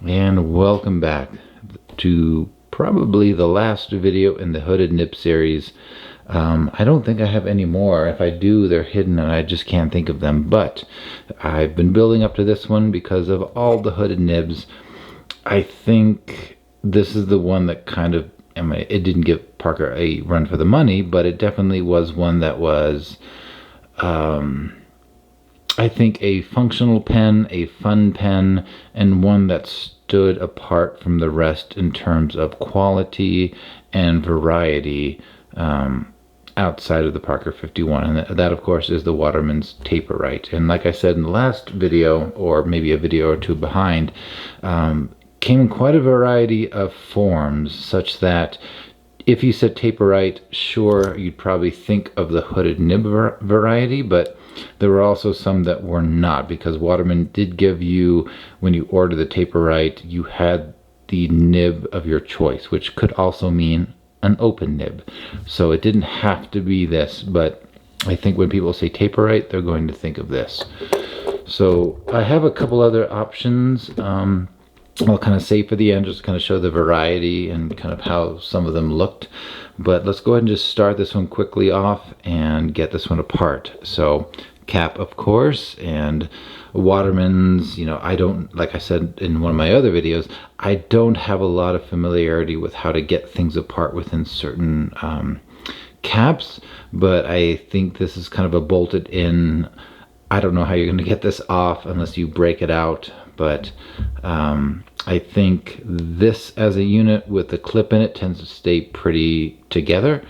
And welcome back to probably the last video in the Hooded Nib series. I don't think I have any more. If I do, they're hidden and I just can't think of them. But I've been building up to this one because of all the hooded nibs. I think this is the one that kind of, it didn't give Parker a run for the money, but it definitely was one that was, I think, a functional pen, a fun pen, and one that stood apart from the rest in terms of quality and variety outside of the Parker 51. And that of course is the Waterman's Taperite. And like I said in the last video, or maybe a video or two behind, came in quite a variety of forms, such that if you said Taperite, sure, you'd probably think of the hooded nib variety, but there were also some that were not, because Waterman did give you, when you order the Taperite, you had the nib of your choice, which could also mean an open nib. So it didn't have to be this, but I think when people say Taperite, they're going to think of this. So I have a couple other options. I'll kind of save for the end, just kind of show the variety and kind of how some of them looked. But let's go ahead and just start this one quickly off and get this one apart. So cap, of course, and Waterman's, I don't, like I said in one of my other videos, I don't have a lot of familiarity with how to get things apart within certain caps, but I think this is kind of a bolted in. I don't know how you're going to get this off unless you break it out, but I think this as a unit with the clip in it tends to stay pretty together.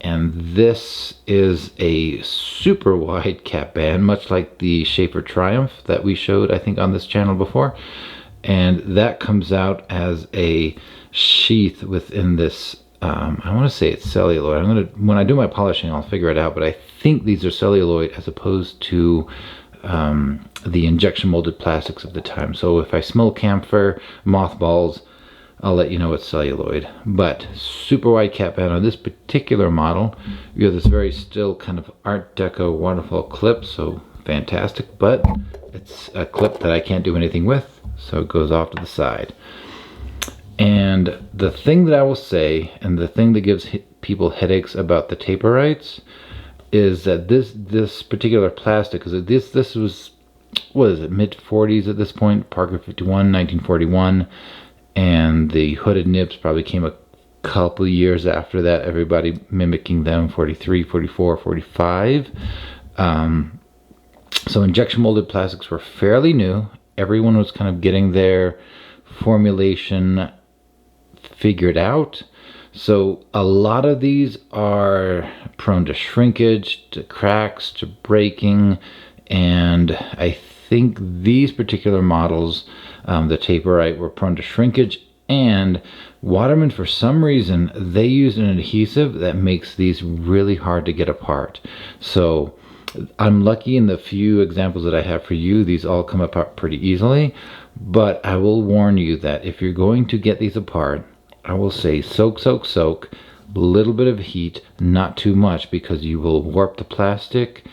And this is a super wide cap band, much like the Schaefer Triumph that we showed, I think, on this channel before. And that comes out as a sheath within this, I want to say it's celluloid. When I do my polishing, I'll figure it out, but I think these are celluloid as opposed to the injection molded plastics of the time. So if I smell camphor, mothballs, I'll let you know it's celluloid. But super wide cap band on this particular model. You have this very still kind of Art Deco waterfall clip, so fantastic, but it's a clip that I can't do anything with, so it goes off to the side. And the thing that I will say, and the thing that gives people headaches about the Taperites, is that this particular plastic, because this was, what is it, mid-40s at this point, Parker 51, 1941, and the hooded nibs probably came a couple years after that, everybody mimicking them, 43, 44, 45. So injection molded plastics were fairly new. Everyone was kind of getting their formulation figured out. So a lot of these are prone to shrinkage, to cracks, to breaking, and I think these particular models, the Taperite, were prone to shrinkage. And Waterman, for some reason, they use an adhesive that makes these really hard to get apart. So I'm lucky in the few examples that I have for you, these all come apart pretty easily. But I will warn you that if you're going to get these apart, I will say soak, soak, soak, a little bit of heat, not too much, because you will warp the plastic.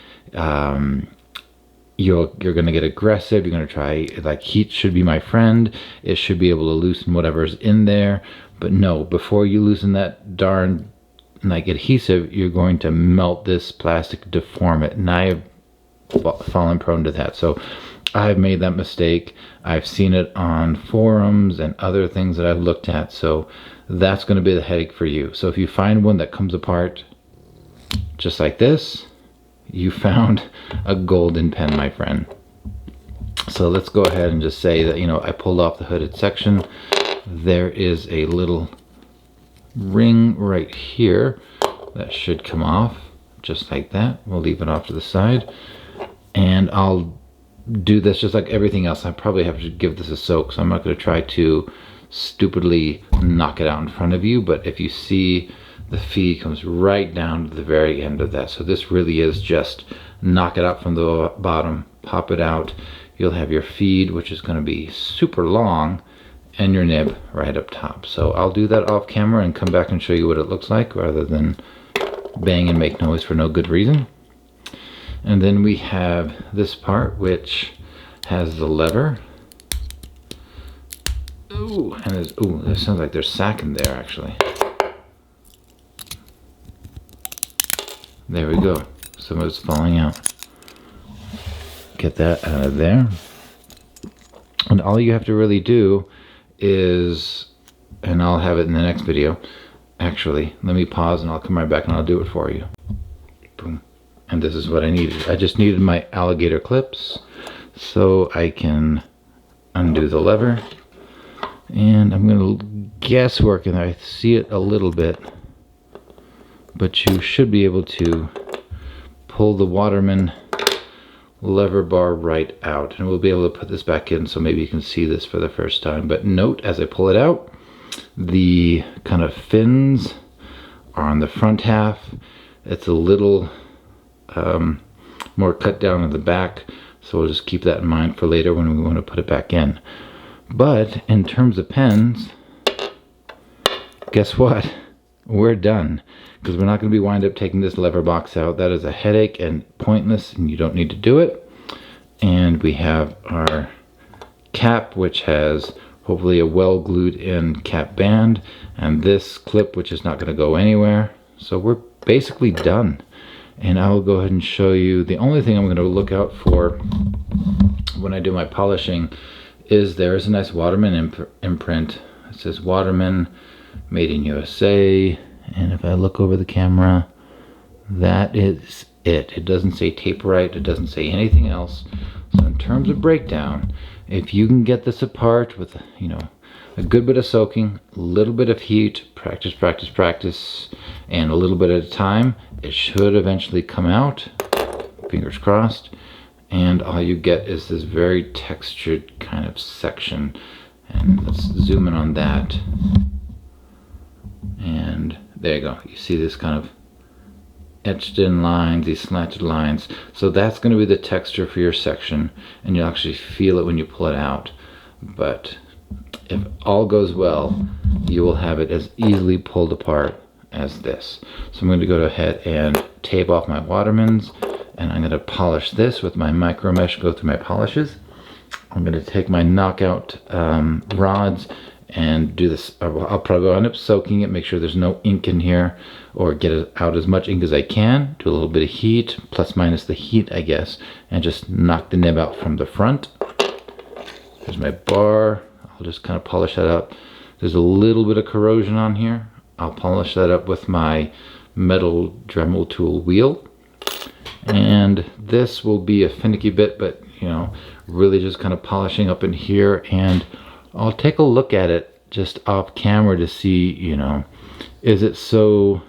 You're going to get aggressive. You're going to try, like, heat should be my friend. It should be able to loosen whatever's in there. But no, before you loosen that darn, like, adhesive, you're going to melt this plastic, deform it. And I have fallen prone to that. So I've made that mistake. I've seen it on forums and other things that I've looked at. So that's going to be the headache for you. So if you find one that comes apart just like this, you found a golden pen, my friend. So let's go ahead and just say that, I pulled off the hooded section. There is a little ring right here that should come off just like that. We'll leave it off to the side, and I'll do this just like everything else. I probably have to give this a soak, so I'm not going to try to stupidly knock it out in front of you. But if you see, the feed comes right down to the very end of that. So this really is just knock it out from the bottom, pop it out. You'll have your feed, which is going to be super long, and your nib right up top. So I'll do that off camera and come back and show you what it looks like, rather than bang and make noise for no good reason. And then we have this part, which has the lever, Ooh, and there's, ooh, it sounds like there's sack in there actually. There we go. Some of it's falling out. Get that out of there. And all you have to really do is, and I'll have it in the next video. Actually, let me pause and I'll come right back and I'll do it for you. Boom. And this is what I needed. I just needed my alligator clips so I can undo the lever. And I'm going to guesswork, and I see it a little bit, but you should be able to pull the Waterman lever bar right out, and we'll be able to put this back in so maybe you can see this for the first time. But note, as I pull it out, the kind of fins are on the front half. It's a little more cut down in the back, so we'll just keep that in mind for later when we want to put it back in. But in terms of pens, guess what? We're done, because we're not going to be wind up taking this lever box out. That is a headache and pointless, and you don't need to do it. And we have our cap, which has hopefully a well glued in cap band, and this clip, which is not going to go anywhere. So we're basically done. And I will go ahead and show you. The only thing I'm going to look out for when I do my polishing is there is a nice Waterman imprint. It says Waterman, made in USA. And if I look over the camera, that is it. It doesn't say Taperite. It doesn't say anything else. So in terms of breakdown, if you can get this apart with, you know, a good bit of soaking, a little bit of heat, practice, practice, practice, and a little bit at a time, it should eventually come out. Fingers crossed. And all you get is this very textured kind of section. And let's zoom in on that. And there you go. You see this kind of etched in lines, these slanted lines. So that's going to be the texture for your section, and you'll actually feel it when you pull it out. But if all goes well, you will have it as easily pulled apart as this. So I'm going to go ahead and tape off my Watermans, and I'm going to polish this with my micro mesh, go through my polishes. I'm going to take my knockout rods and do this. I'll probably end up soaking it, make sure there's no ink in here, or get out as much ink as I can. Do a little bit of heat, plus minus the heat, I guess, and just knock the nib out from the front. There's my bar. I'll just kind of polish that up. There's a little bit of corrosion on here. I'll polish that up with my metal Dremel tool wheel. And this will be a finicky bit, but you know, really just kind of polishing up in here. And I'll take a look at it just off camera to see, you know, is it so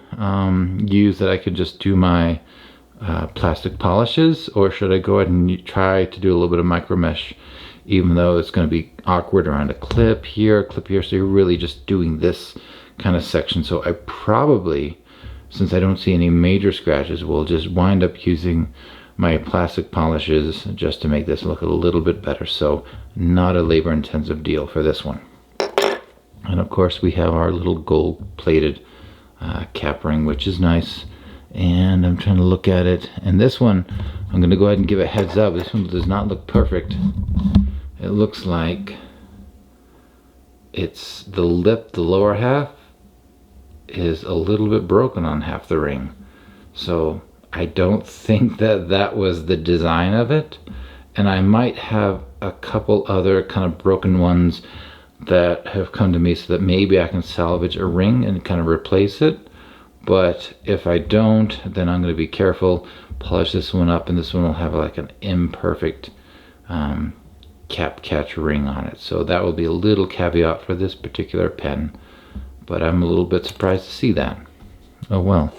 used that I could just do my plastic polishes, or should I go ahead and try to do a little bit of micro mesh, even though it's going to be awkward around a clip here, so you're really just doing this kind of section. So I probably, since I don't see any major scratches, will just wind up using my plastic polishes just to make this look a little bit better. So not a labor intensive deal for this one. And of course we have our little gold plated cap ring, which is nice. And I'm trying to look at it, and this one I'm going to go ahead and give a heads up. This one does not look perfect. It looks like it's the lip, the lower half is a little bit broken on half the ring. So I don't think that that was the design of it, and I might have a couple other kind of broken ones that have come to me so that maybe I can salvage a ring and kind of replace it. But if I don't, then I'm going to be careful, polish this one up, and this one will have like an imperfect cap catch ring on it. So that will be a little caveat for this particular pen, but I'm a little bit surprised to see that. Oh well.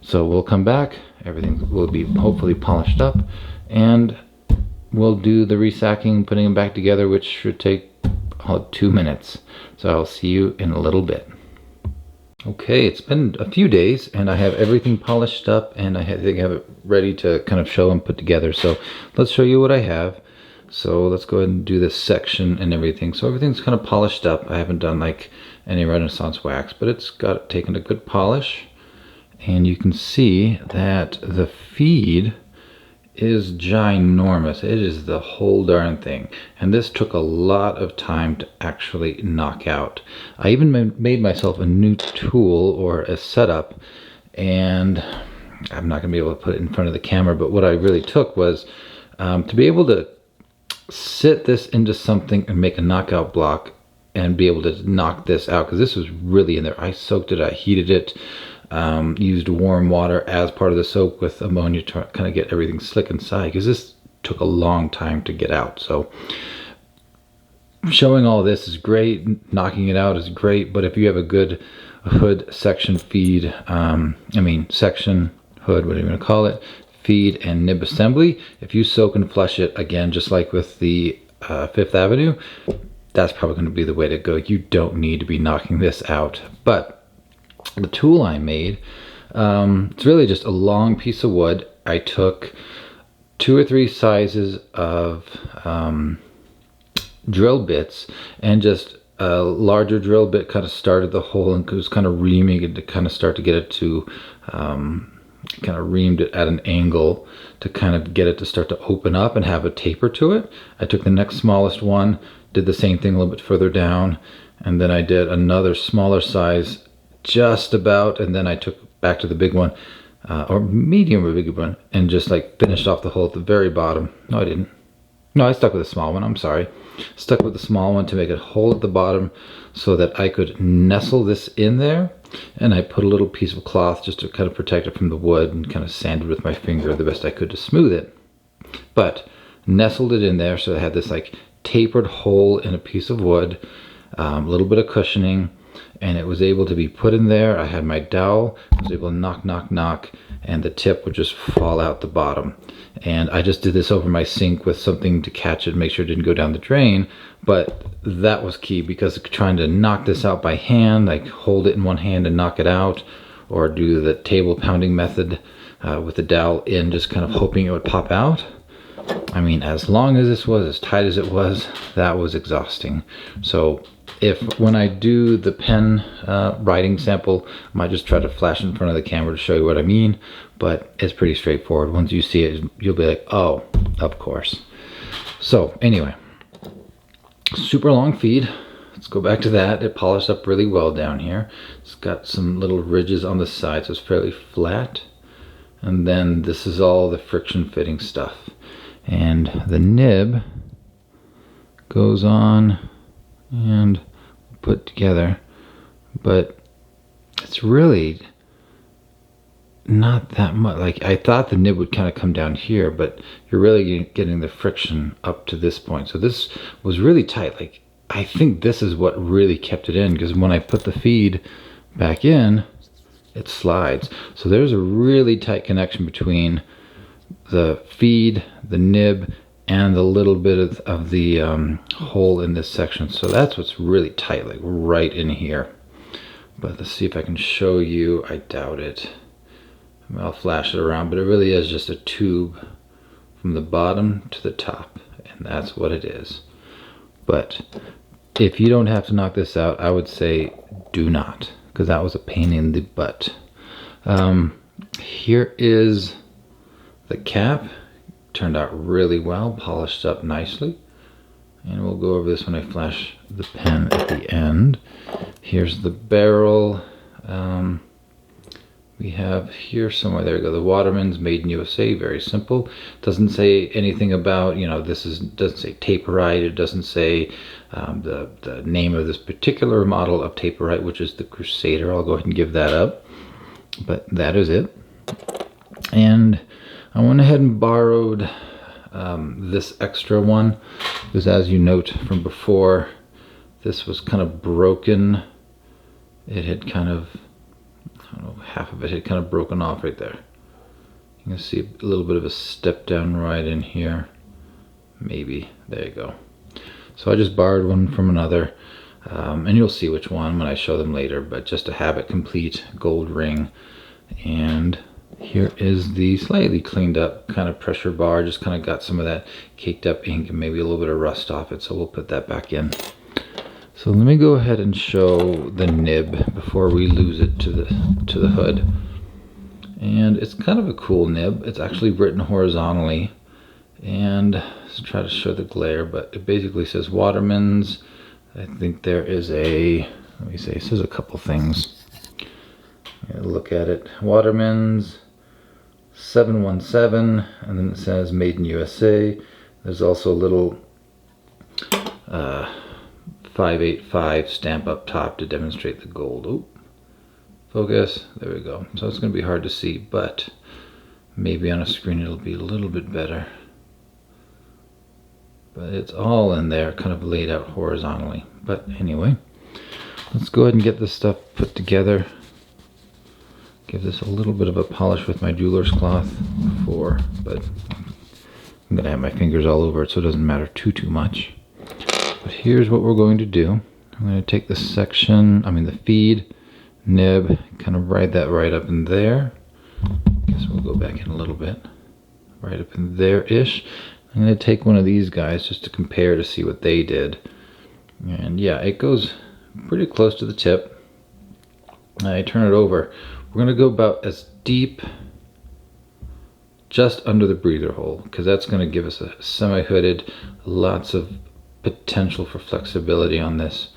So we'll come back, everything will be hopefully polished up, and we'll do the resacking, putting them back together, which should take 2 minutes. So I'll see you in a little bit. Okay, it's been a few days and I have everything polished up, and I think I have it ready to kind of show and put together. So let's show you what I have. So let's go ahead and do this section and everything. So everything's kind of polished up. I haven't done like any Renaissance wax, but it's got taken a good polish. And you can see that the feed is ginormous. It is the whole darn thing. And this took a lot of time to actually knock out. I even made myself a new tool or a setup, and I'm not going to be able to put it in front of the camera, but what I really took was to be able to sit this into something and make a knockout block and be able to knock this out, because this was really in there. I soaked it, I heated it, used warm water as part of the soak with ammonia to kind of get everything slick inside, because this took a long time to get out. So showing all this is great, knocking it out is great, but if you have a good hood section feed, section, hood, whatever you want to call it, feed and nib assembly, if you soak and flush it, again, just like with the Fifth Avenue, that's probably going to be the way to go. You don't need to be knocking this out. But the tool I made, it's really just a long piece of wood. I took 2 or 3 sizes of drill bits, and just a larger drill bit kind of started the hole and was kind of reaming it to kind of start to get it to kind of reamed it at an angle to kind of get it to start to open up and have a taper to it. I took the next smallest one, did the same thing a little bit further down, and then I did another smaller size just about, and then I took back to the big one, or medium or big one, and just like finished off the hole at the very bottom. No, I didn't. No, I stuck with the small one, I'm sorry. Stuck with the small one to make a hole at the bottom so that I could nestle this in there, and I put a little piece of cloth just to kind of protect it from the wood and kind of sanded with my finger the best I could to smooth it. But nestled it in there so I had this like tapered hole in a piece of wood, a little bit of cushioning, and it was able to be put in there. I had my dowel, I was able to knock, knock, knock, and the tip would just fall out the bottom. And I just did this over my sink with something to catch it, make sure it didn't go down the drain. But that was key, because trying to knock this out by hand, like hold it in one hand and knock it out, or do the table pounding method with the dowel in, just kind of hoping it would pop out. I mean, as long as this was, as tight as it was, that was exhausting. So when I do the pen writing sample, I might just try to flash in front of the camera to show you what I mean, but it's pretty straightforward. Once you see it, you'll be like, oh, of course. So anyway, super long feed. Let's go back to that. It polished up really well down here. It's got some little ridges on the sides, so it's fairly flat. And then this is all the friction fitting stuff. And the nib goes on and put together, but it's really not that much. Like, I thought the nib would kind of come down here, but you're really getting the friction up to this point. So this was really tight. Like, I think this is what really kept it in, because when I put the feed back in, it slides. So there's a really tight connection between the feed, the nib, and the little bit of the hole in this section. So that's what's really tight, like right in here. But let's see if I can show you. I doubt it. I'll flash it around, but it really is just a tube from the bottom to the top, and that's what it is. But if you don't have to knock this out, I would say do not, because that was a pain in the butt. Here is the cap. Turned out really well, polished up nicely. And we'll go over this when I flash the pen at the end. Here's the barrel. We have here somewhere, there we go, the Waterman's made in USA, very simple. Doesn't say anything about, you know, doesn't say Taperite. It doesn't say the name of this particular model of Taperite, which is the Crusader. I'll go ahead and give that up. But that is it. And I went ahead and borrowed this extra one, because as you note from before, this was kind of broken. It had kind of, I don't know, half of it had kind of broken off right there. You can see a little bit of a step down right in here. Maybe, there you go. So I just borrowed one from another, and you'll see which one when I show them later, but just to have it complete, gold ring. And here is the slightly cleaned up kind of pressure bar. Just kind of got some of that caked up ink and maybe a little bit of rust off it, so we'll put that back in. So let me go ahead and show the nib before we lose it to the hood. And it's kind of a cool nib. It's actually written horizontally. And let's try to show the glare, but it basically says Waterman's. I think there is a, let me say, it says a couple things. Look at it. Waterman's 717, and then it says Made in USA. There's also a little 585 stamp up top to demonstrate the gold. Oop. Focus. There we go. So it's going to be hard to see, but maybe on a screen it'll be a little bit better. But it's all in there, kind of laid out horizontally. But anyway, let's go ahead and get this stuff put together. Give this a little bit of a polish with my jeweler's cloth before, but I'm going to have my fingers all over it so it doesn't matter too much. But here's what we're going to do. I'm going to take this section, the feed, nib, kind of ride that right up in there. Guess we'll go back in a little bit. Right up in there-ish. I'm going to take one of these guys just to compare to see what they did. And yeah, it goes pretty close to the tip. I turn it over. We're going to go about as deep just under the breather hole, because that's going to give us a semi-hooded, lots of potential for flexibility on this.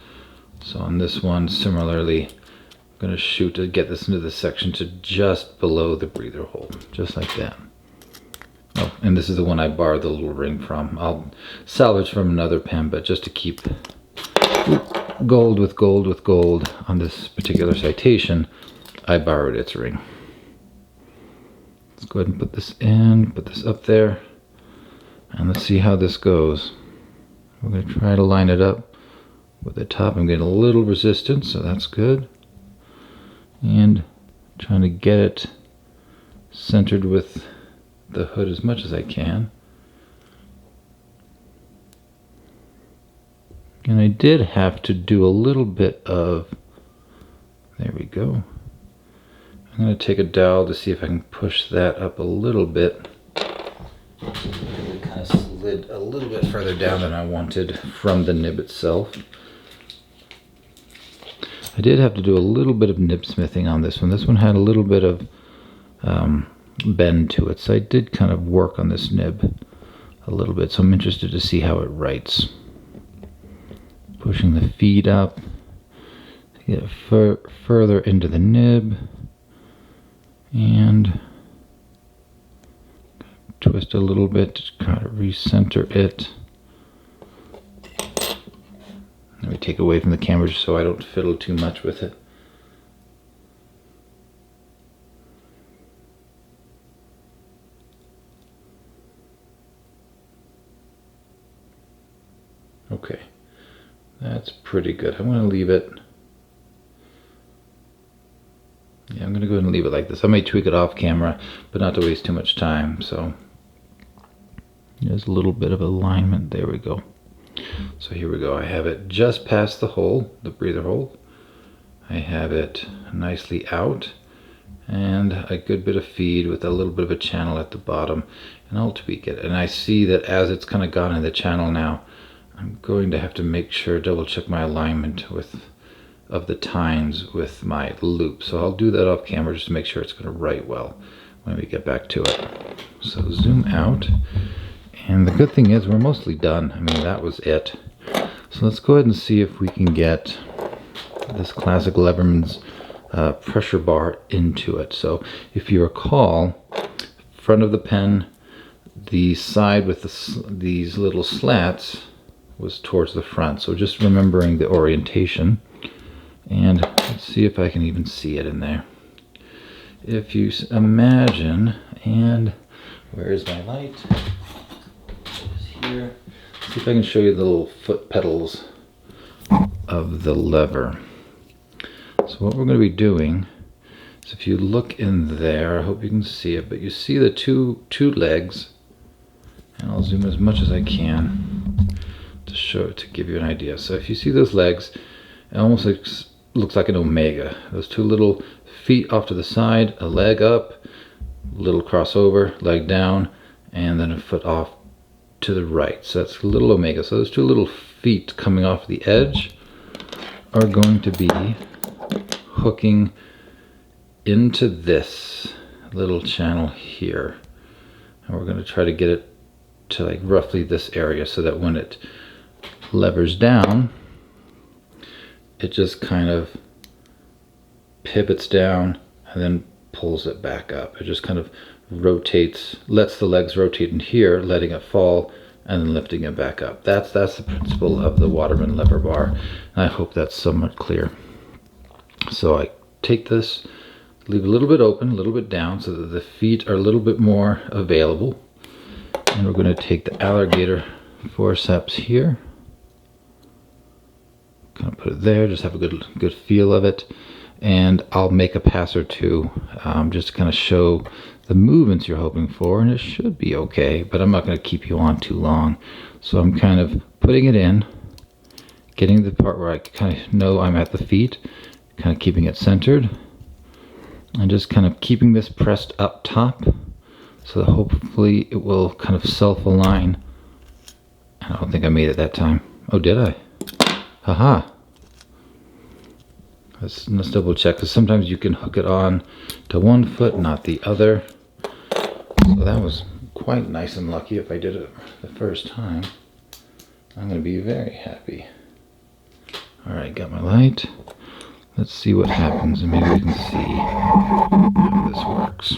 So on this one, similarly, I'm going to shoot to get this into the section to just below the breather hole, just like that. Oh, and this is the one I borrowed the little ring from. I'll salvage from another pen, but just to keep gold with gold with gold on this particular citation, I borrowed its ring. Let's go ahead and put this in, put this up there, and let's see how this goes. We're going to try to line it up with the top. I'm getting a little resistance, so that's good. And trying to get it centered with the hood as much as I can. And I did have to do a little bit of, there we go. I'm going to take a dowel to see if I can push that up a little bit. It kind of slid a little bit further down than I wanted from the nib itself. I did have to do a little bit of nib smithing on this one. This one had a little bit of bend to it, so I did kind of work on this nib a little bit, so I'm interested to see how it writes. Pushing the feed up to get it further into the nib, and twist a little bit to kind of recenter it. Let me take away from the camera just so I don't fiddle too much with it. Okay, that's pretty good. I'm going to leave it. Yeah, I'm going to go ahead and leave it like this. I may tweak it off camera, but not to waste too much time. So there's a little bit of alignment. There we go. So here we go. I have it just past the hole, the breather hole. I have it nicely out, and a good bit of feed with a little bit of a channel at the bottom, and I'll tweak it. And I see that as it's kind of gone in the channel now, I'm going to have to make sure, double check my alignment of the tines with my loop. So I'll do that off camera just to make sure it's going to write well when we get back to it. So zoom out, and the good thing is we're mostly done. That was it. So let's go ahead and see if we can get this classic Leverman's pressure bar into it. So if you recall, front of the pen, the side with these little slats was towards the front. So just remembering the orientation, and let's see if I can even see it in there. If you imagine, and where is my light? It's here. See if I can show you the little foot pedals of the lever. So what we're going to be doing is, if you look in there, I hope you can see it, but you see the two legs, and I'll zoom as much as I can to give you an idea. So if you see those legs, it almost looks like an omega. Those two little feet off to the side, a leg up, little crossover, leg down, and then a foot off to the right. So that's a little omega. So those two little feet coming off the edge are going to be hooking into this little channel here. And we're going to try to get it to like roughly this area so that when it levers down, it just kind of pivots down and then pulls it back up. It just kind of rotates, lets the legs rotate in here, letting it fall and then lifting it back up. That's the principle of the Waterman lever bar. And I hope that's somewhat clear. So I take this, leave a little bit open, a little bit down so that the feet are a little bit more available. And we're going to take the alligator forceps here. Kind of put it there, just have a good feel of it. And I'll make a pass or two just to kind of show the movements you're hoping for, and it should be okay, but I'm not going to keep you on too long. So I'm kind of putting it in, getting the part where I kind of know I'm at the feet, kind of keeping it centered, and just kind of keeping this pressed up top so that hopefully it will kind of self-align. I don't think I made it that time. Oh, did I? Haha. Let's double check, because sometimes you can hook it on to one foot, not the other. So that was quite nice and lucky. If I did it the first time, I'm going to be very happy. All right, got my light. Let's see what happens, and maybe we can see how this works.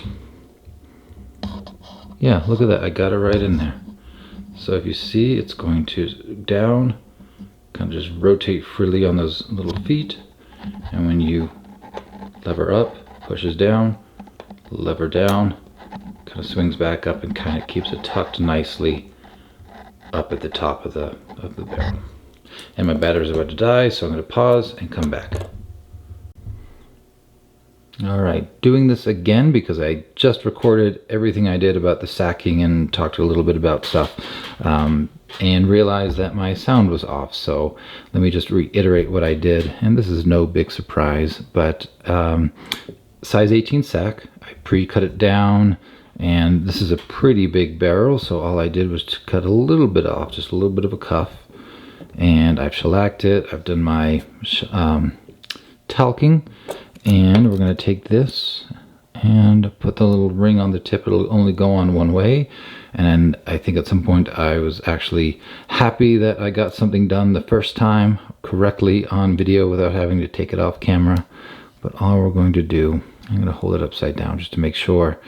Yeah, look at that. I got it right in there. So if you see, it's going to down, kind of just rotate freely on those little feet. And when you lever up, pushes down, lever down, kind of swings back up and kind of keeps it tucked nicely up at the top of the barrel. And my battery's about to die, so I'm going to pause and come back. Alright, doing this again because I just recorded everything I did about the sacking and talked a little bit about stuff and realized that my sound was off. So let me just reiterate what I did, and this is no big surprise, but size 18 sack, I pre-cut it down, and this is a pretty big barrel, so all I did was to cut a little bit off, just a little bit of a cuff, and I've shellacked it. I've done my talking. And we're going to take this and put the little ring on the tip. It'll only go on one way. And I think at some point I was actually happy that I got something done the first time correctly on video without having to take it off camera. But all we're going to do, I'm going to hold it upside down just to make sure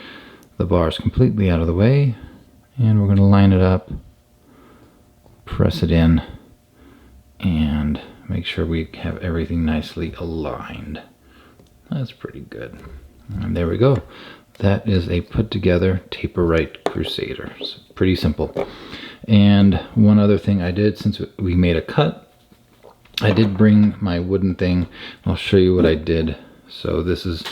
the bar is completely out of the way. And we're going to line it up, press it in, and make sure we have everything nicely aligned. That's pretty good. And there we go. That is a put together Taperite Crusader. It's pretty simple. And one other thing I did, since we made a cut, I did bring my wooden thing. I'll show you what I did. So this is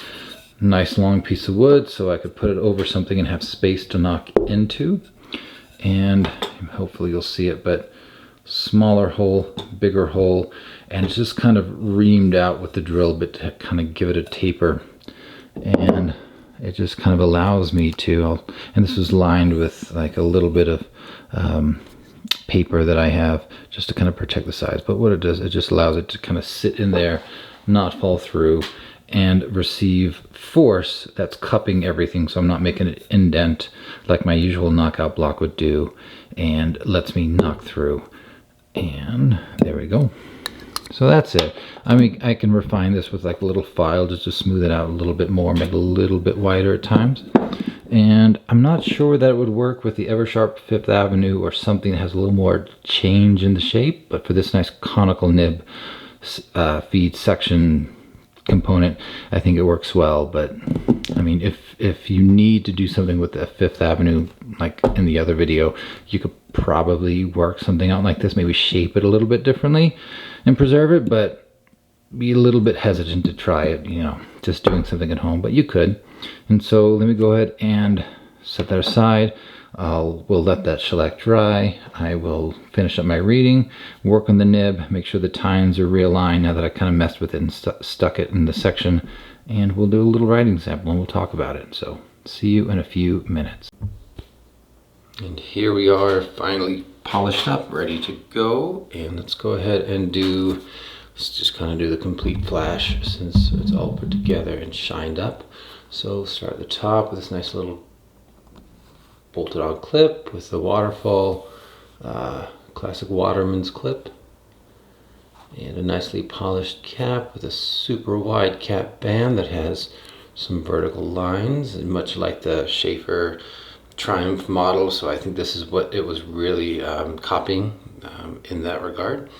a nice long piece of wood, so I could put it over something and have space to knock into. And hopefully you'll see it, but smaller hole, bigger hole, and it's just kind of reamed out with the drill bit to kind of give it a taper. And it just kind of allows me to, and this was lined with like a little bit of paper that I have just to kind of protect the sides. But what it does, it just allows it to kind of sit in there, not fall through, and receive force that's cupping everything, so I'm not making an indent like my usual knockout block would do, and lets me knock through. And there we go. So that's it. I mean, I can refine this with like a little file just to smooth it out a little bit more, make it a little bit wider at times. And I'm not sure that it would work with the Eversharp Fifth Avenue or something that has a little more change in the shape, but for this nice conical nib feed section component, I think it works well. But I mean, if you need to do something with the Fifth Avenue, like in the other video, you could probably work something out like this, maybe shape it a little bit differently and preserve it, but be a little bit hesitant to try it, you know, just doing something at home, but you could. And so let me go ahead and set that aside. We'll let that shellac dry. I will finish up my reading, work on the nib, make sure the tines are realigned now that I kind of messed with it and stuck it in the section, and we'll do a little writing sample and we'll talk about it. So see you in a few minutes. And here we are, finally polished up, ready to go. And let's go ahead and let's just kind of do the complete flash since it's all put together and shined up. So start at the top with this nice little bolted on clip with the waterfall, classic Waterman's clip, and a nicely polished cap with a super wide cap band that has some vertical lines, and much like the Schaefer Triumph model. So I think this is what it was really copying in that regard.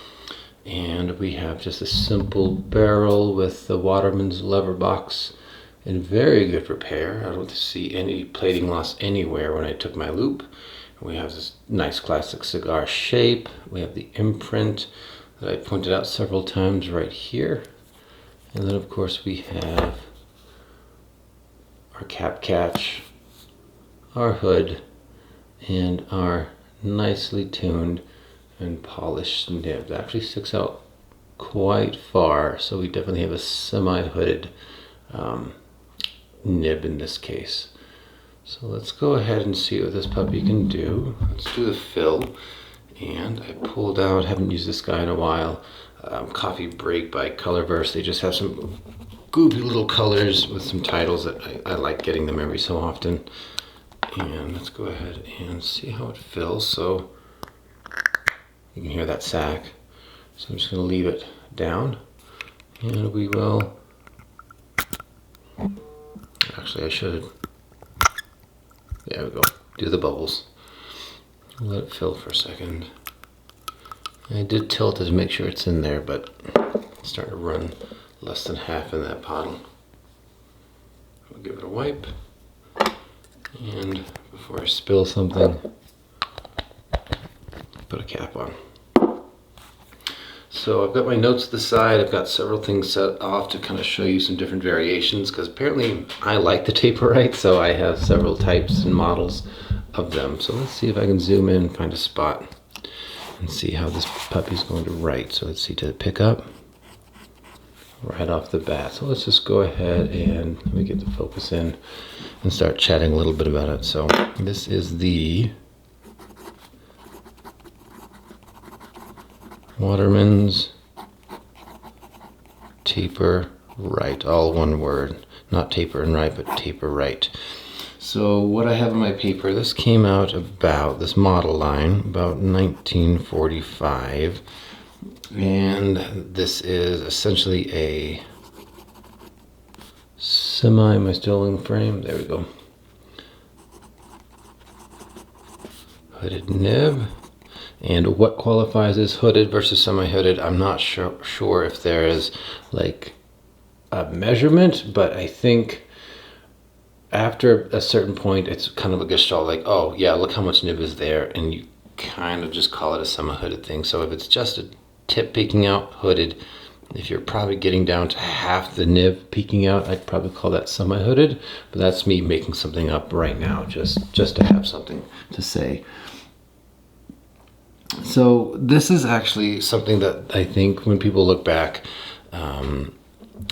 And we have just a simple barrel with the Waterman's lever box in very good repair. I don't see any plating loss anywhere when I took my loop. We have this nice classic cigar shape. We have the imprint that I pointed out several times right here. And then of course we have our cap catch, our hood, and our nicely tuned and polished nib. It actually sticks out quite far, so we definitely have a semi-hooded nib in this case. So let's go ahead and see what this puppy can do. Let's do the fill. And I pulled out, haven't used this guy in a while, Coffee Break by Colorverse. They just have some goofy little colors with some titles that I like getting them every so often. And let's go ahead and see how it fills. So you can hear that sack. So I'm just going to leave it down, and we will, actually I should, there we go, do the bubbles. Let it fill for a second. I did tilt it to make sure it's in there, but it's starting to run less than half in that bottle. I'll give it a wipe, and before I spill something, put a cap on. So I've got my notes to the side. I've got several things set off to kind of show you some different variations, because apparently I like the Taperite, so I have several types and models of them. So let's see if I can zoom in, find a spot, and see how this puppy's going to write. So let's see, to pick up right off the bat. So let's just go ahead and let me get the focus in and start chatting a little bit about it. So this is the Waterman's Taperite, all one word, not taper and right, but Taperite. So what I have on my paper, this came out about, this model line, about 1945, and this is essentially a semi, am I still in frame? There we go. Hooded nib. And what qualifies as hooded versus semi-hooded, I'm not sure if there is like a measurement, but I think after a certain point, it's kind of a gestalt, like, oh yeah, look how much nib is there, and you kind of just call it a semi-hooded thing. So if it's just a tip peeking out, hooded. If you're probably getting down to half the nib peeking out, I'd probably call that semi-hooded, but that's me making something up right now, just to have something to say. So this is actually something that I think when people look back,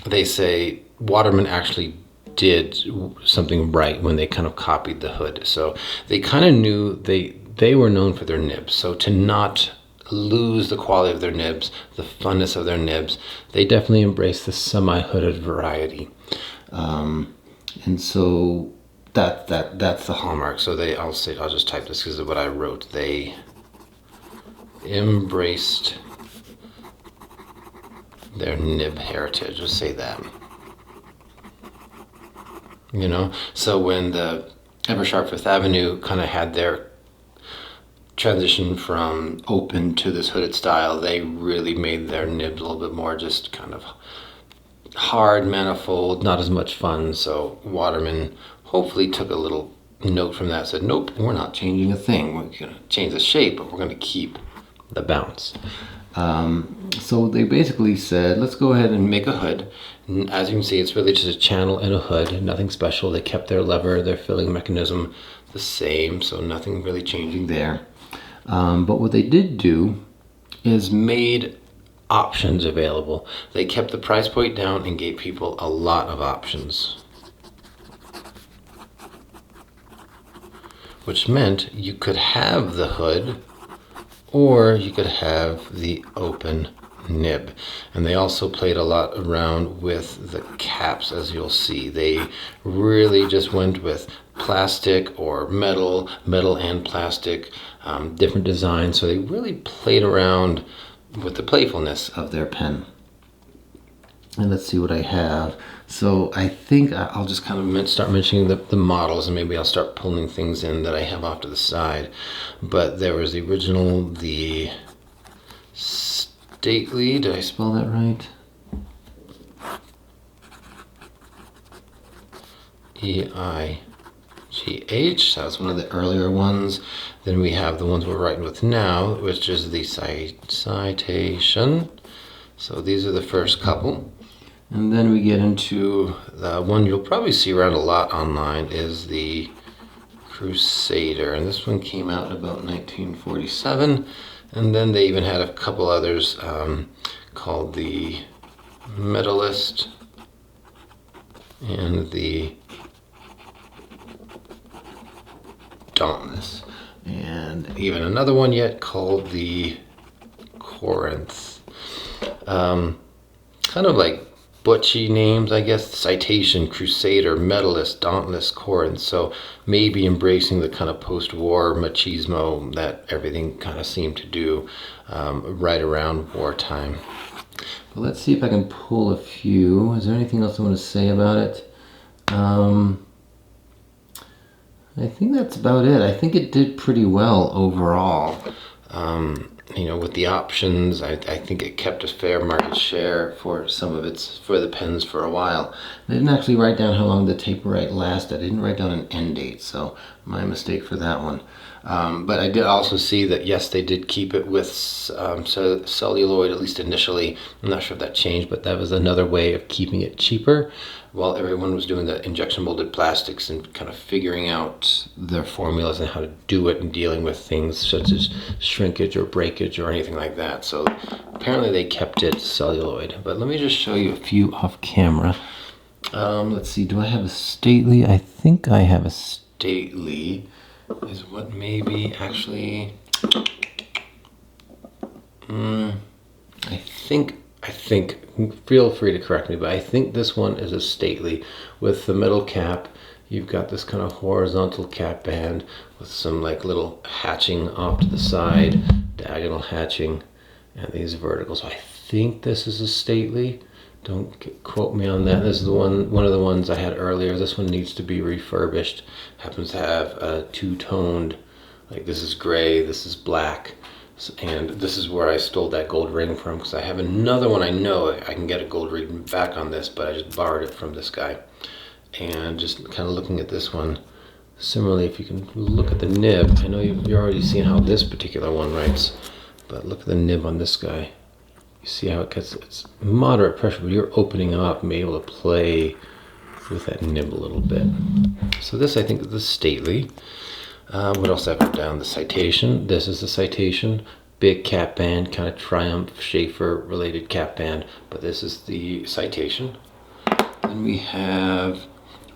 they say Waterman actually did something right when they kind of copied the hood. So they kind of knew they were known for their nibs. So to not lose the quality of their nibs, the funness of their nibs, they definitely embraced the semi-hooded variety. And so that's the hallmark. So I'll just type this because of what I wrote. They embraced their nib heritage, just say that. You know, so when the Eversharp Fifth Avenue kind of had their transition from open to this hooded style, they really made their nibs a little bit more just kind of hard, manifold, not as much fun. So Waterman hopefully took a little note from that, said, nope, we're not changing a thing. We're going to change the shape, but we're going to keep the bounce. So they basically said, let's go ahead and make a hood. And as you can see, it's really just a channel and a hood, nothing special. They kept their lever, their filling mechanism the same, so nothing really changing there. But what they did do is made options available. They kept the price point down and gave people a lot of options, which meant you could have the hood or you could have the open nib. And they also played a lot around with the caps, as you'll see. They really just went with plastic or metal and plastic, different designs. So they really played around with the playfulness of their pen. And let's see what I have. So I think I'll just kind of start mentioning the models, and maybe I'll start pulling things in that I have off to the side. But there was the original, the Stately, did I spell that right? E-I-G-H, that was one of the earlier ones. Then we have the ones we're writing with now, which is the Citation. So these are the first couple. And then we get into the one you'll probably see around a lot online is the Crusader. And this one came out about 1947. And then they even had a couple others called the Medalist and the Dauntless. And even another one yet called the Corinth. Kind of like butchy names, I guess. Citation, Crusader, Medalist, Dauntless, Corinth. So maybe embracing the kind of post-war machismo that everything kind of seemed to do right around wartime. But let's see if I can pull a few. Is there anything else I want to say about it? I think that's about it. I think it did pretty well overall. You know, with the options, I think it kept a fair market share for some of for the pens for a while. I didn't actually write down how long the Taperite lasted. I didn't write down an end date, so my mistake for that one. But I did also see that, yes, they did keep it with celluloid, at least initially. I'm not sure if that changed, but that was another way of keeping it cheaper while everyone was doing the injection molded plastics and kind of figuring out their formulas and how to do it and dealing with things such as shrinkage or breakage or anything like that. So apparently they kept it celluloid. But let me just show you a few off camera. Let's see, do I have a Stately? I think I have a Stately. Is what maybe actually, I think, feel free to correct me, but I think this one is a Stately with the metal cap. You've got this kind of horizontal cap band with some like little hatching off to the side, diagonal hatching, and these verticals. So I think this is a Stately. Don't quote me on that. This is the one of the ones I had earlier. This one needs to be refurbished. Happens to have a two-toned, like this is gray, this is black. And this is where I stole that gold ring from, because I have another one I know I can get a gold ring back on this, but I just borrowed it from this guy. And just kind of looking at this one, similarly, if you can look at the nib, I know you're already seeing how this particular one writes, but look at the nib on this guy. You see how it's moderate pressure, but you're opening up and being able to play with that nib a little bit. So this, I think, is the Stately. What else have I put down? The Citation. This is the Citation. Big cap band, kind of Triumph, Schaefer related cap band, but this is the Citation. Then we have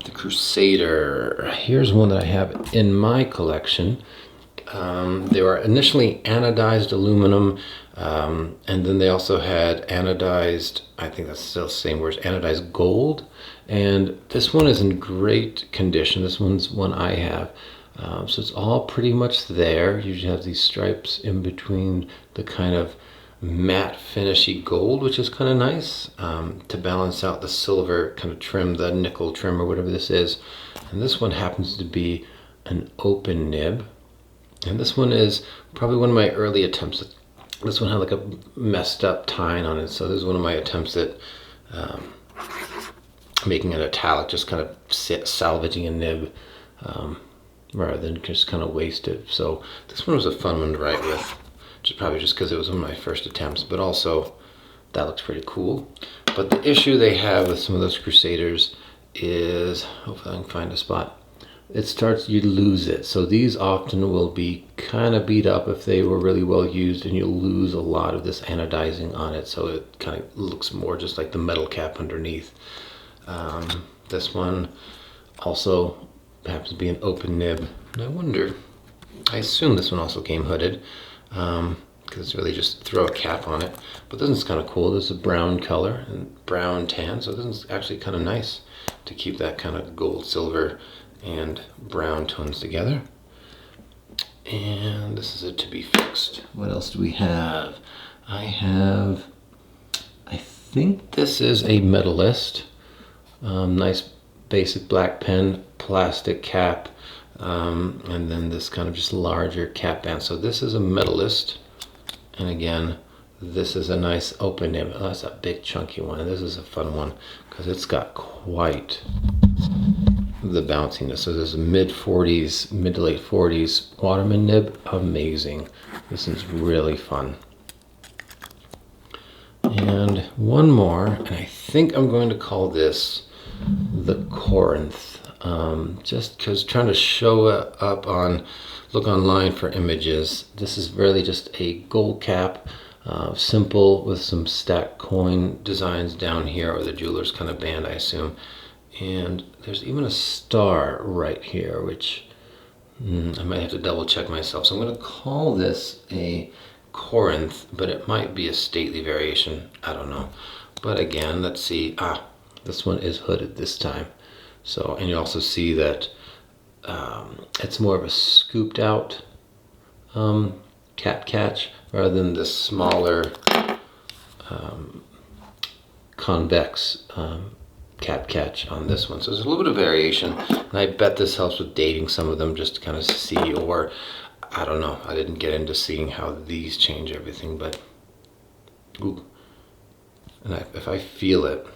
the Crusader. Here's one that I have in my collection. They were initially anodized aluminum, and then they also had anodized, I think that's still the same words, anodized gold. And this one is in great condition. This one's one I have. So it's all pretty much there. You usually have these stripes in between the kind of matte finishy gold, which is kind of nice to balance out the silver kind of trim, the nickel trim or whatever this is. And this one happens to be an open nib. And this one is probably one of my early attempts. This one had like a messed up tine on it. So this is one of my attempts at making an italic, just kind of salvaging a nib rather than just kind of waste it. So this one was a fun one to write with, probably just because it was one of my first attempts, but also that looks pretty cool. But the issue they have with some of those Crusaders is, hopefully I can find a spot, it starts, you lose it. So these often will be kind of beat up if they were really well used, and you'll lose a lot of this anodizing on it. So it kind of looks more just like the metal cap underneath. This one also happens to be an open nib. And I wonder, I assume this one also came hooded. because it's really just throw a cap on it. But this is kind of cool. This is a brown color and brown tan, so this is actually kind of nice to keep that kind of gold, silver, and brown tones together. And this is a to be fixed. What else do we have? I think this is a Medalist. Nice basic black pen, plastic cap, and then this kind of just larger cap band. So this is a Medalist, and again, this is a nice open nib. Oh, that's a big chunky one, and this is a fun one because it's got quite the bounciness. So this is mid to late 40s Waterman nib. Amazing. This is really fun. And one more, and I think I'm going to call this the Corinth, just because trying to show up on, look online for images. This is really just a gold cap, simple with some stacked coin designs down here, or the jeweler's kind of band, I assume. And there's even a star right here, which I might have to double check myself. So I'm going to call this a Corinth, but it might be a stately variation. I don't know. But again, let's see. This one is hooded this time. So, and you also see that it's more of a scooped out cap catch rather than the smaller convex cap catch on this one. So there's a little bit of variation, and I bet this helps with dating some of them, just to kind of see, or I don't know, I didn't get into seeing how these change everything, but ooh. And if I feel it,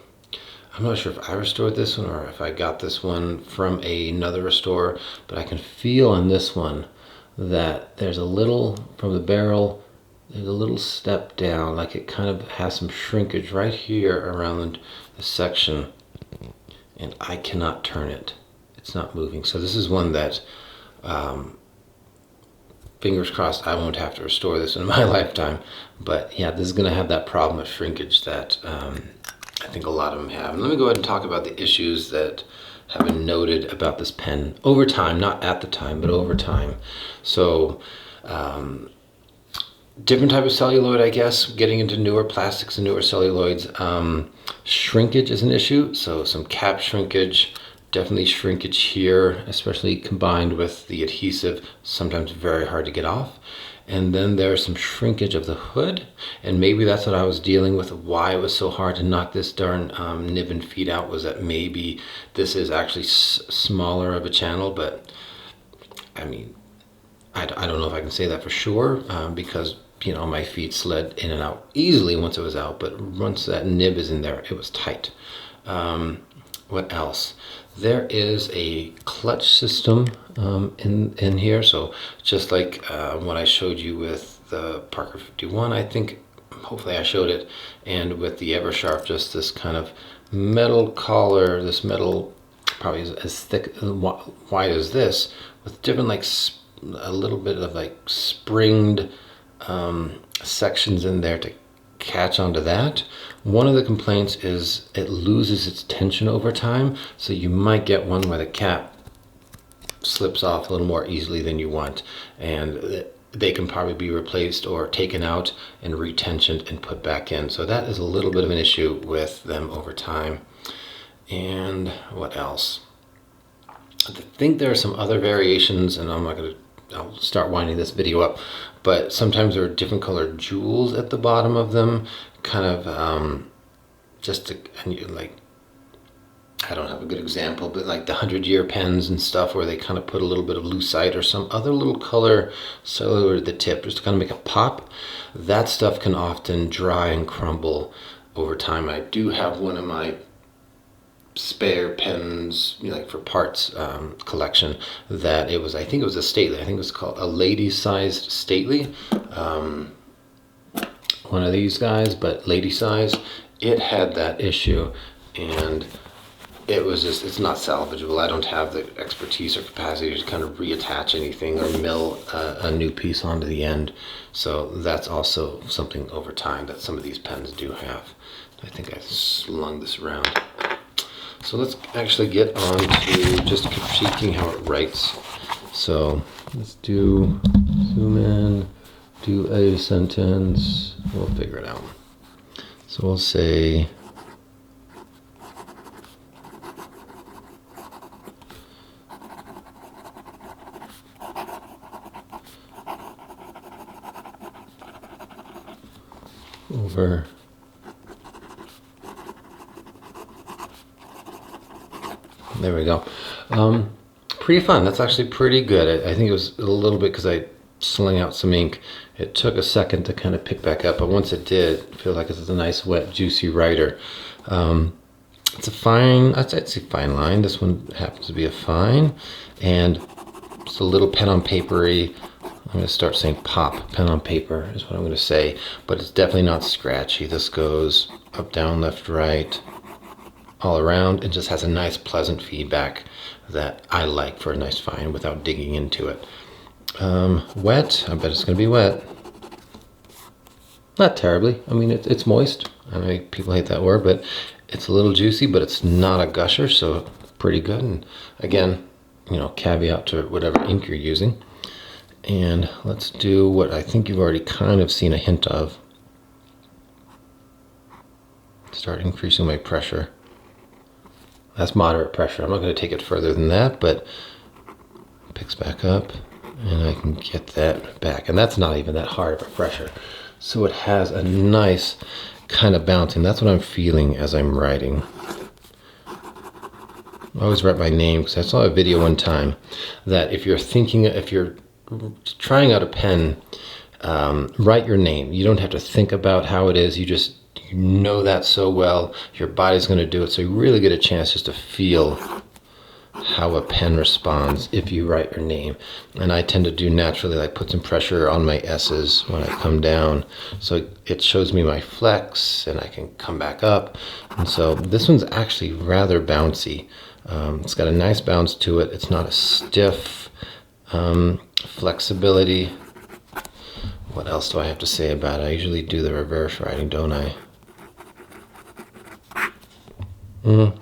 I'm not sure if I restored this one or if I got this one from another restore, but I can feel on this one that there's a little, from the barrel, there's a little step down, like it kind of has some shrinkage right here around the section, and I cannot turn it. It's not moving. So this is one that, fingers crossed, I won't have to restore this in my lifetime. But yeah, this is going to have that problem of shrinkage that I think a lot of them have. And let me go ahead and talk about the issues that have been noted about this pen over time, not at the time, but over time. So different type of celluloid, I guess, getting into newer plastics and newer celluloids. Shrinkage is an issue, so some cap shrinkage, definitely shrinkage here, especially combined with the adhesive, sometimes very hard to get off. And then there's some shrinkage of the hood, and maybe that's what I was dealing with, why it was so hard to knock this darn nib and feed out, was that maybe this is actually smaller of a channel. But I mean, I don't know if I can say that for sure, because you know, my feet slid in and out easily once it was out, but once that nib is in there, it was tight. What else? There is a clutch system in here, so just like what I showed you with the Parker 51, I think, hopefully I showed it, and with the Eversharp, just this kind of metal collar, this metal probably as thick, wide as this, with different, like, a little bit of like springed sections in there to catch onto that. One of the complaints is it loses its tension over time, so you might get one where the cap slips off a little more easily than you want, and they can probably be replaced or taken out and retensioned and put back in. So that is a little bit of an issue with them over time. And what else? I think there are some other variations, and I'll start winding this video up, but sometimes there are different colored jewels at the bottom of them, kind of just to, and you, like, I don't have a good example, but like the 100-year pens and stuff, where they kind of put a little bit of lucite or some other little color cellular at the tip just to kind of make a pop. That stuff can often dry and crumble over time. I do have one of my spare pens, you know, like for parts collection, that it was, I think it was a stately, I think it was called a lady-sized stately, one of these guys, but lady-sized. It had that issue, and it was just, it's not salvageable. I don't have the expertise or capacity to kind of reattach anything or mill a new piece onto the end. So that's also something over time that some of these pens do have. I think I slung this around. So let's actually get on to just critiquing how it writes. So let's do zoom in, do a sentence. We'll figure it out. So we'll say, over there we go. Pretty fun. That's actually pretty good. I think it was a little bit because I sling out some ink. It took a second to kind of pick back up, but once it did, I feel like it's a nice wet juicy writer. It's a fine, I'd say fine line. This one happens to be a fine, and it's a little pen on papery. I'm going to start saying pop, pen on paper is what I'm going to say, but it's definitely not scratchy. This goes up, down, left, right, all around. It just has a nice pleasant feedback that I like for a nice fine without digging into it. Wet, I bet it's going to be wet. Not terribly. I mean, it's moist. I know people hate that word, but it's a little juicy, but it's not a gusher, so pretty good. And again, you know, caveat to whatever ink you're using. And let's do what I think you've already kind of seen a hint of. Start increasing my pressure. That's moderate pressure. I'm not going to take it further than that, but it picks back up and I can get that back. And that's not even that hard of a pressure. So it has a nice kind of bouncing. That's what I'm feeling as I'm writing. I always write my name because I saw a video one time that if you're trying out a pen, write your name. You don't have to think about how it is. You know that so well. Your body's going to do it. So you really get a chance just to feel how a pen responds if you write your name. And I tend to do naturally, like put some pressure on my S's when I come down. So it shows me my flex and I can come back up. And so this one's actually rather bouncy. It's got a nice bounce to it. It's not a stiff flexibility. What else do I have to say about it? I usually do the reverse writing, don't I?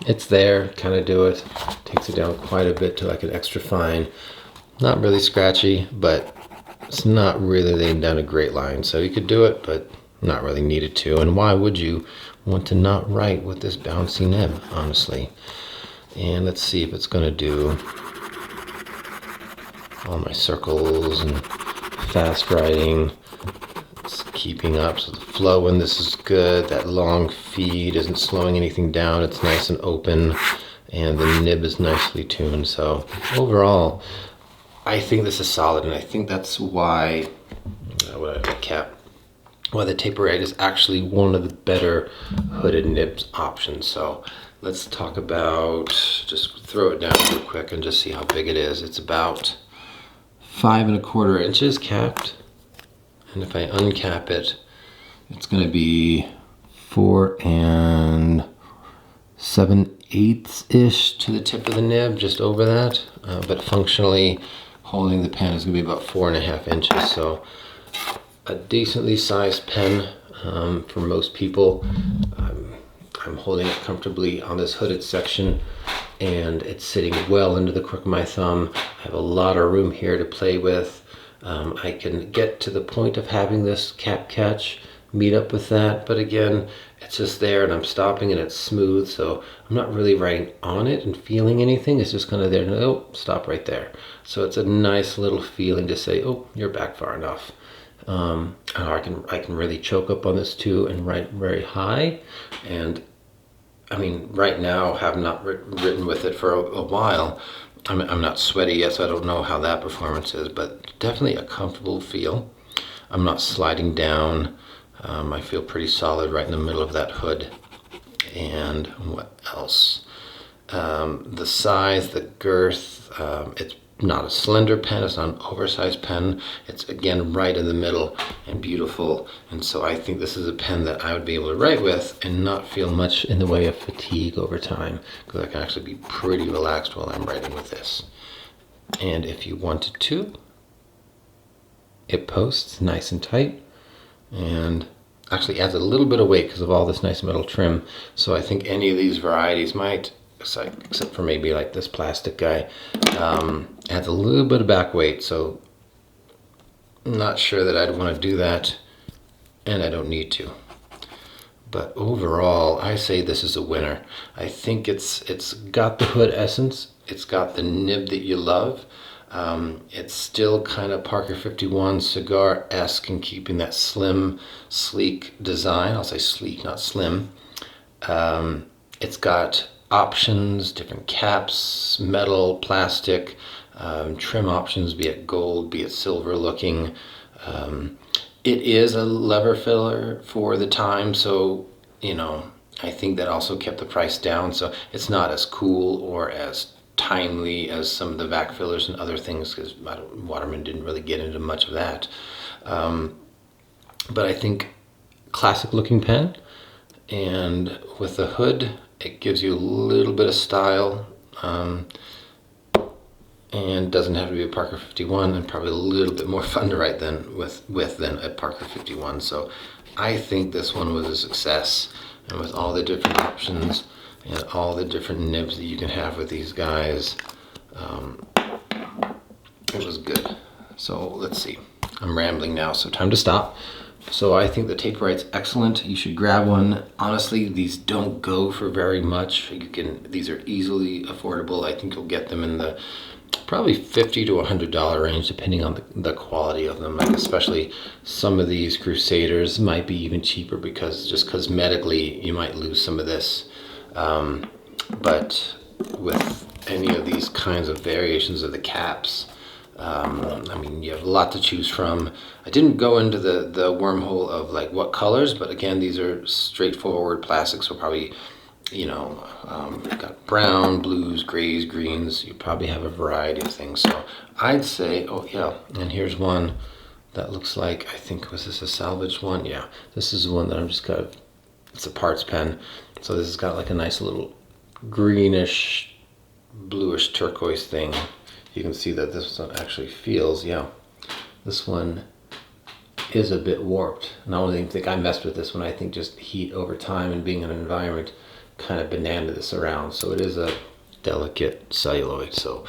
It's there, kind of do it. Takes it down quite a bit to like an extra fine. Not really scratchy, but it's not really laying down a great line. So you could do it, but not really needed to. And why would you want to not write with this bouncy nib, honestly? And let's see if it's going to do all my circles and fast writing. It's keeping up, so the flow in this is good. That long feed isn't slowing anything down. It's nice and open, and the nib is nicely tuned. So overall, I think this is solid, and I think that's why why the Taperite is actually one of the better hooded nibs options. So let's talk about, just throw it down real quick and just see how big it is. It's about 5 1/4 inches capped. And if I uncap it, it's going to be 4 7/8-ish to the tip of the nib, just over that. But functionally, holding the pen is going to be about 4.5 inches. So a decently sized pen for most people. I'm holding it comfortably on this hooded section, and it's sitting well into the crook of my thumb. I have a lot of room here to play with. I can get to the point of having this cap catch, meet up with that, but again, it's just there and I'm stopping and it's smooth, so I'm not really writing on it and feeling anything. It's just kind of there, and oh, stop right there. So it's a nice little feeling to say, oh, you're back far enough. I can really choke up on this too and write very high. And I mean, right now, have not written with it for a while. I'm not sweaty yet, so I don't know how that performance is, but definitely a comfortable feel. I'm not sliding down. I feel pretty solid right in the middle of that hood. And what else? The size, the girth, it's not a slender pen, it's not an oversized pen. It's again right in the middle and beautiful. And so I think this is a pen that I would be able to write with and not feel much in the way of fatigue over time, because I can actually be pretty relaxed while I'm writing with this. And if you wanted to, it posts nice and tight and actually adds a little bit of weight because of all this nice metal trim. So I think any of these varieties might, except for maybe like this plastic guy, adds a little bit of back weight. So I'm not sure that I'd want to do that, and I don't need to. But overall, I say this is a winner. I think it's got the hood essence. It's got the nib that you love. It's still kind of Parker 51 cigar-esque in keeping that slim, sleek design. I'll say sleek, not slim. It's got options, different caps, metal, plastic, trim options, be it gold, be it silver looking. It is a lever filler for the time, so, you know, I think that also kept the price down. So it's not as cool or as timely as some of the vac fillers and other things, because Waterman didn't really get into much of that. But I think classic looking pen, and with the hood, it gives you a little bit of style. And doesn't have to be a Parker 51, and probably a little bit more fun to write than than a Parker 51. So I think this one was a success, and with all the different options and all the different nibs that you can have with these guys, it was good. So let's see, I'm rambling now, so time to stop. So I think the Taperite's excellent. You should grab one. Honestly, these don't go for very much. These are easily affordable. I think you'll get them in the probably $50 to $100 range, depending on the quality of them. Like especially some of these Crusaders might be even cheaper, because just cosmetically you might lose some of this. But with any of these kinds of variations of the caps, I mean, you have a lot to choose from. I didn't go into the wormhole of like what colors, but again, these are straightforward plastics, so probably, you know, got brown, blues, grays, greens. You probably have a variety of things. So I'd say, oh yeah, and here's one that looks like, I think, was this a salvaged one? Yeah, this is the one that I'm just got, it's a parts pen. So this has got like a nice little greenish, bluish turquoise thing. You can see that this one actually feels, yeah, this one is a bit warped. And I don't even think I messed with this one. I think just heat over time and being in an environment kind of banana this around. So it is a delicate celluloid. So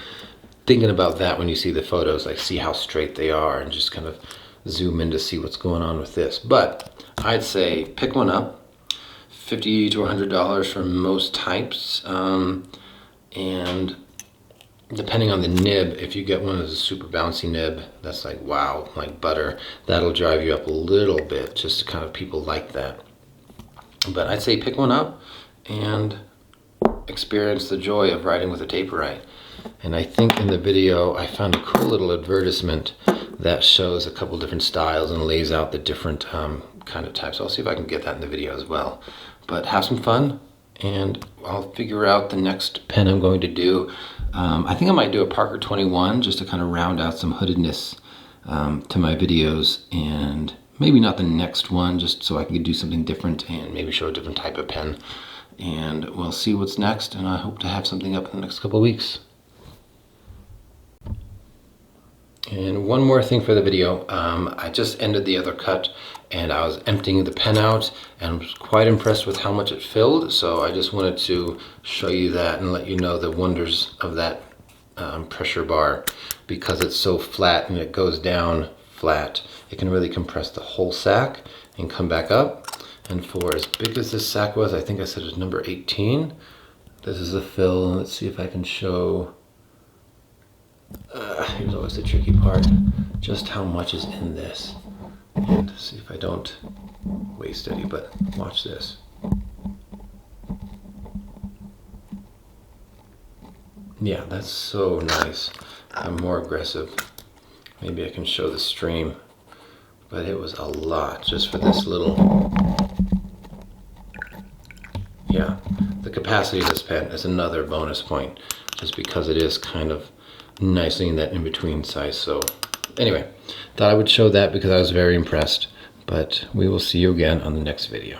thinking about that when you see the photos, like see how straight they are, and just kind of zoom in to see what's going on with this. But I'd say pick one up, $50 to $100 for most types. And depending on the nib, if you get one that's a super bouncy nib, that's like wow, like butter, that'll drive you up a little bit, just to kind of people like that. But I'd say pick one up and experience the joy of writing with a Taperite. And I think in the video I found a cool little advertisement that shows a couple different styles and lays out the different kind of types. I'll see if I can get that in the video as well. But have some fun, and I'll figure out the next pen I'm going to do. I think I might do a Parker 21 just to kind of round out some hoodedness to my videos, and maybe not the next one, just so I can do something different and maybe show a different type of pen. And we'll see what's next, and I hope to have something up in the next couple of weeks. And one more thing for the video, I just ended the other cut, and I was emptying the pen out and was quite impressed with how much it filled. So I just wanted to show you that and let you know the wonders of that pressure bar. Because it's so flat and it goes down flat, it can really compress the whole sack and come back up. And for as big as this sack was, I think I said it's number 18. This is the fill. Let's see if I can show, here's always the tricky part, just how much is in this. And see if I don't waste any, but watch this. Yeah, that's so nice. I'm more aggressive. Maybe I can show the stream, but it was a lot just for this little. Yeah, the capacity of this pen is another bonus point, just because it is kind of nicely in that in-between size. So anyway, thought I would show that because I was very impressed. But we will see you again on the next video.